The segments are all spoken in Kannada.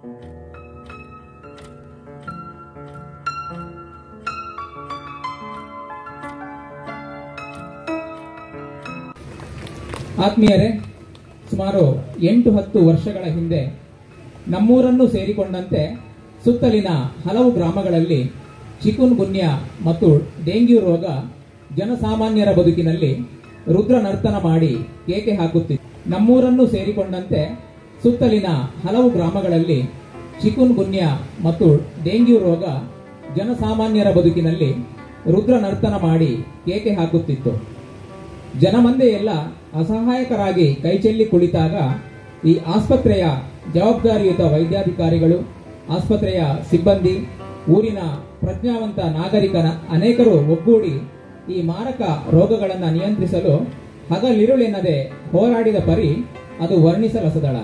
ಆತ್ಮೀಯರೇ, ಸುಮಾರು 8-10 ವರ್ಷಗಳ ಹಿಂದೆ ನಮ್ಮೂರನ್ನು ಸೇರಿಕೊಂಡಂತೆ ಸುತ್ತಲಿನ ಹಲವು ಗ್ರಾಮಗಳಲ್ಲಿ ಚಿಕುನ್ ಗುನ್ಯಾ ಮತ್ತು ಡೆಂಗ್ಯೂ ರೋಗ ಜನಸಾಮಾನ್ಯರ ಬದುಕಿನಲ್ಲಿ ರುದ್ರ ನರ್ತನ ಮಾಡಿ ಕೇಕೆ ಹಾಕುತ್ತಿತ್ತು. ನಮ್ಮೂರನ್ನು ಸೇರಿಕೊಂಡಂತೆ ಸುತ್ತಲಿನ ಹಲವು ಗ್ರಾಮಗಳಲ್ಲಿ ಚಿಕುನ್ ಗುನ್ಯಾ ಮತ್ತು ಡೆಂಗ್ಯೂ ರೋಗ ಜನಸಾಮಾನ್ಯರ ಬದುಕಿನಲ್ಲಿ ರುದ್ರ ನರ್ತನ ಮಾಡಿ ಕೇಕೆ ಹಾಕುತ್ತಿತ್ತು. ಜನಮಂದೆಯೆಲ್ಲ ಅಸಹಾಯಕರಾಗಿ ಕೈಚೆಲ್ಲಿ ಕುಳಿತಾಗ ಈ ಆಸ್ಪತ್ರೆಯ ಜವಾಬ್ದಾರಿಯುತ ವೈದ್ಯಾಧಿಕಾರಿಗಳು, ಆಸ್ಪತ್ರೆಯ ಸಿಬ್ಬಂದಿ, ಊರಿನ ಪ್ರಜ್ಞಾವಂತ ನಾಗರಿಕನ ಅನೇಕರು ಒಗ್ಗೂಡಿ ಈ ಮಾರಕ ರೋಗಗಳನ್ನು ನಿಯಂತ್ರಿಸಲು ಹಗಲಿರುಳೆನ್ನದೆ ಹೋರಾಡಿದ ಪರಿ ಅದು ವರ್ಣಿಸಲಸದಳ.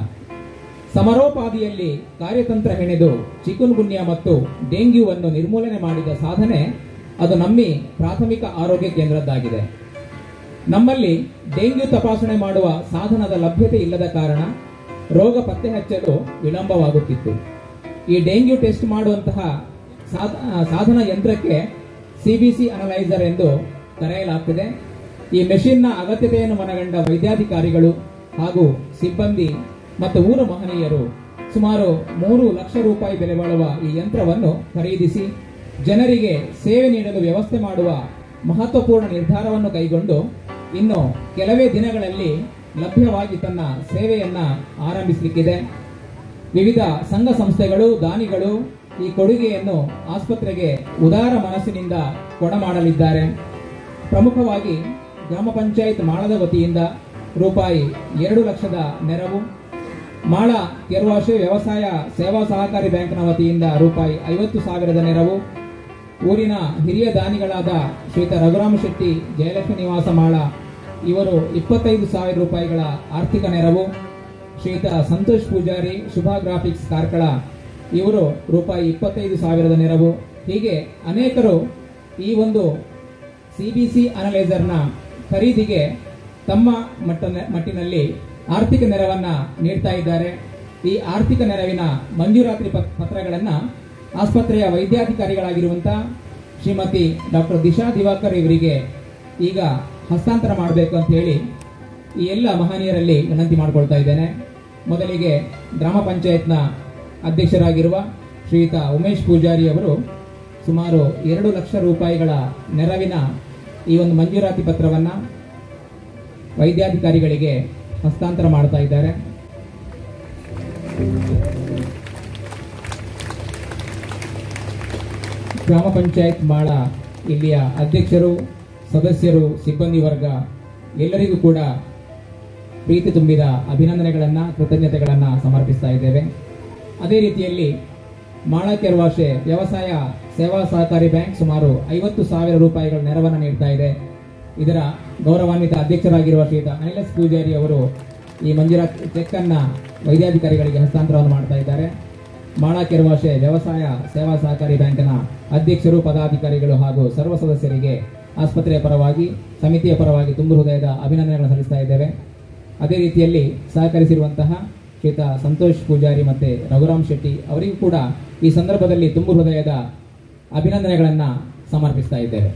ಸಮರೋಪಾದಿಯಲ್ಲಿ ಕಾರ್ಯತಂತ್ರ ಹೆಣೆದು ಚಿಕುನ್ ಗುನ್ಯಾ ಮತ್ತು ಡೆಂಗ್ಯೂವನ್ನು ನಿರ್ಮೂಲನೆ ಮಾಡಿದ ಸಾಧನೆ ಅದು ನಮ್ಮಿ ಪ್ರಾಥಮಿಕ ಆರೋಗ್ಯ ಕೇಂದ್ರದ್ದಾಗಿದೆ. ನಮ್ಮಲ್ಲಿ ಡೆಂಗ್ಯೂ ತಪಾಸಣೆ ಮಾಡುವ ಸಾಧನದ ಲಭ್ಯತೆ ಇಲ್ಲದ ಕಾರಣ ರೋಗ ಪತ್ತೆ ಹಚ್ಚಲು ವಿಳಂಬವಾಗುತ್ತಿತ್ತು. ಈ ಡೆಂಗ್ಯೂ ಟೆಸ್ಟ್ ಮಾಡುವಂತಹ ಸಾಧನ ಯಂತ್ರಕ್ಕೆ ಸಿಬಿಸಿ ಅನಲೈಸರ್ ಎಂದು ಕರೆಯಲಾಗ್ತದೆ. ಈ ಮೆಷಿನ್ನ ಅಗತ್ಯತೆಯನ್ನು ಮನಗಂಡ ವೈದ್ಯಾಧಿಕಾರಿಗಳು ಹಾಗೂ ಸಿಬ್ಬಂದಿ ಮತ್ತು ಊರ ಮಹನೀಯರು ಸುಮಾರು 3 ಲಕ್ಷ ರೂಪಾಯಿ ಬೆಲೆ ಬಾಳುವ ಈ ಯಂತ್ರವನ್ನು ಖರೀದಿಸಿ ಜನರಿಗೆ ಸೇವೆ ನೀಡಲು ವ್ಯವಸ್ಥೆ ಮಾಡುವ ಮಹತ್ವಪೂರ್ಣ ನಿರ್ಧಾರವನ್ನು ಕೈಗೊಂಡು ಇನ್ನು ಕೆಲವೇ ದಿನಗಳಲ್ಲಿ ಲಭ್ಯವಾಗಿ ತನ್ನ ಸೇವೆಯನ್ನ ಆರಂಭಿಸಲಿಕ್ಕಿದೆ. ವಿವಿಧ ಸಂಘ ಸಂಸ್ಥೆಗಳು, ದಾನಿಗಳು ಈ ಕೊಡುಗೆಯನ್ನು ಆಸ್ಪತ್ರೆಗೆ ಉದಾರ ಮನಸ್ಸಿನಿಂದ ಕೊಡಮಾಡಲಿದ್ದಾರೆ. ಪ್ರಮುಖವಾಗಿ ಗ್ರಾಮ ಪಂಚಾಯತ್ ಮಾಳದ ವತಿಯಿಂದ ರೂಪಾಯಿ 2 ಲಕ್ಷದ ನೆರವು, ಮಾಳ ಕೆರ್ವಾಶೆ ವ್ಯವಸಾಯ ಸೇವಾ ಸಹಕಾರಿ ಬ್ಯಾಂಕ್ನ ವತಿಯಿಂದ ರೂಪಾಯಿ 50,000 ನೆರವು, ಊರಿನ ಹಿರಿಯ ದಾನಿಗಳಾದ ಶ್ರೀಯುತ ರಘುರಾಮ ಶೆಟ್ಟಿ ಜಯಲಕ್ಷ್ಮಿ ನಿವಾಸ ಮಾಳ ಇವರು 25,000 ರೂಪಾಯಿಗಳ ಆರ್ಥಿಕ ನೆರವು, ಶ್ರೀಯುತ ಸಂತೋಷ್ ಪೂಜಾರಿ ಶುಭಾ ಗ್ರಾಫಿಕ್ಸ್ ಕಾರ್ಕಳ ಇವರು ರೂಪಾಯಿ 25,000 ನೆರವು. ಹೀಗೆ ಅನೇಕರು ಈ ಒಂದು ಸಿಬಿಸಿ ಅನಲೈಸರ್ನ ಖರೀದಿಗೆ ತಮ್ಮ ಮಟ್ಟಿನಲ್ಲಿ ಆರ್ಥಿಕ ನೆರವನ್ನ ನೀಡ್ತಾ ಇದ್ದಾರೆ. ಈ ಆರ್ಥಿಕ ನೆರವಿನ ಮಂಜೂರಾತಿ ಪತ್ರಗಳನ್ನು ಆಸ್ಪತ್ರೆಯ ವೈದ್ಯಾಧಿಕಾರಿಗಳಾಗಿರುವಂತಹ ಶ್ರೀಮತಿ ಡಾಕ್ಟರ್ ದಿಶಾ ದಿವಾಕರ್ ಇವರಿಗೆ ಈಗ ಹಸ್ತಾಂತರ ಮಾಡಬೇಕು ಅಂತ ಹೇಳಿ ಈ ಎಲ್ಲ ಮಹನೀಯರಲ್ಲಿ ವಿನಂತಿ ಮಾಡಿಕೊಳ್ತಾ ಇದ್ದೇನೆ. ಮೊದಲಿಗೆ ಗ್ರಾಮ ಪಂಚಾಯತ್ನ ಅಧ್ಯಕ್ಷರಾಗಿರುವ ಶ್ರೀಯುತ ಉಮೇಶ್ ಪೂಜಾರಿ ಅವರು ಸುಮಾರು 2 ಲಕ್ಷ ರೂಪಾಯಿಗಳ ನೆರವಿನ ಈ ಒಂದು ಮಂಜೂರಾತಿ ಪತ್ರವನ್ನು ವೈದ್ಯಾಧಿಕಾರಿಗಳಿಗೆ ಹಸ್ತಾಂತರ ಮಾಡ್ತಾ ಇದ್ದಾರೆ. ಗ್ರಾಮ ಪಂಚಾಯತ್ ಮಾಳ ಇಲ್ಲಿಯ ಅಧ್ಯಕ್ಷರು, ಸದಸ್ಯರು, ಸಿಬ್ಬಂದಿ ವರ್ಗ ಎಲ್ಲರಿಗೂ ಕೂಡ ಪ್ರೀತಿ ತುಂಬಿದ ಅಭಿನಂದನೆಗಳನ್ನು, ಕೃತಜ್ಞತೆಗಳನ್ನು ಸಮರ್ಪಿಸ್ತಾ ಇದ್ದೇವೆ. ಅದೇ ರೀತಿಯಲ್ಲಿ ಮಾಳ ಕೆರ್ವಾಶೆ ವ್ಯವಸಾಯ ಸೇವಾ ಸಹಕಾರಿ ಬ್ಯಾಂಕ್ ಸುಮಾರು 50,000 ರೂಪಾಯಿಗಳ ನೆರವನ್ನು ನೀಡ್ತಾ ಇದೆ. ಇದರ ಗೌರವಾನ್ವಿತ ಅಧ್ಯಕ್ಷರಾಗಿರುವ ಶ್ರೀಯುತ ಅನಿಲ್ ಎಸ್ ಪೂಜಾರಿ ಅವರು ಈ ಮಂಜೂರಾತಿ ಚೆಕ್ ಅನ್ನ ವೈದ್ಯಾಧಿಕಾರಿಗಳಿಗೆ ಹಸ್ತಾಂತರವನ್ನು ಮಾಡ್ತಾ ಇದ್ದಾರೆ. ಮಾಳ ಕೆರ್ವಾಶೆ ವ್ಯವಸಾಯ ಸೇವಾ ಸಹಕಾರಿ ಬ್ಯಾಂಕ್ನ ಅಧ್ಯಕ್ಷರು, ಪದಾಧಿಕಾರಿಗಳು ಹಾಗೂ ಸರ್ವ ಸದಸ್ಯರಿಗೆ ಆಸ್ಪತ್ರೆಯ ಪರವಾಗಿ, ಸಮಿತಿಯ ಪರವಾಗಿ ತುಂಬು ಹೃದಯದ ಅಭಿನಂದನೆಗಳನ್ನು ಸಲ್ಲಿಸ್ತಾ ಇದ್ದೇವೆ. ಅದೇ ರೀತಿಯಲ್ಲಿ ಸಹಕರಿಸಿರುವಂತಹ ಶ್ರೀಯುತ ಸಂತೋಷ್ ಪೂಜಾರಿ ಮತ್ತು ರಘುರಾಮ್ ಶೆಟ್ಟಿ ಅವರಿಗೂ ಕೂಡ ಈ ಸಂದರ್ಭದಲ್ಲಿ ತುಂಬು ಹೃದಯದ ಅಭಿನಂದನೆಗಳನ್ನು ಸಮರ್ಪಿಸ್ತಾ ಇದ್ದೇವೆ.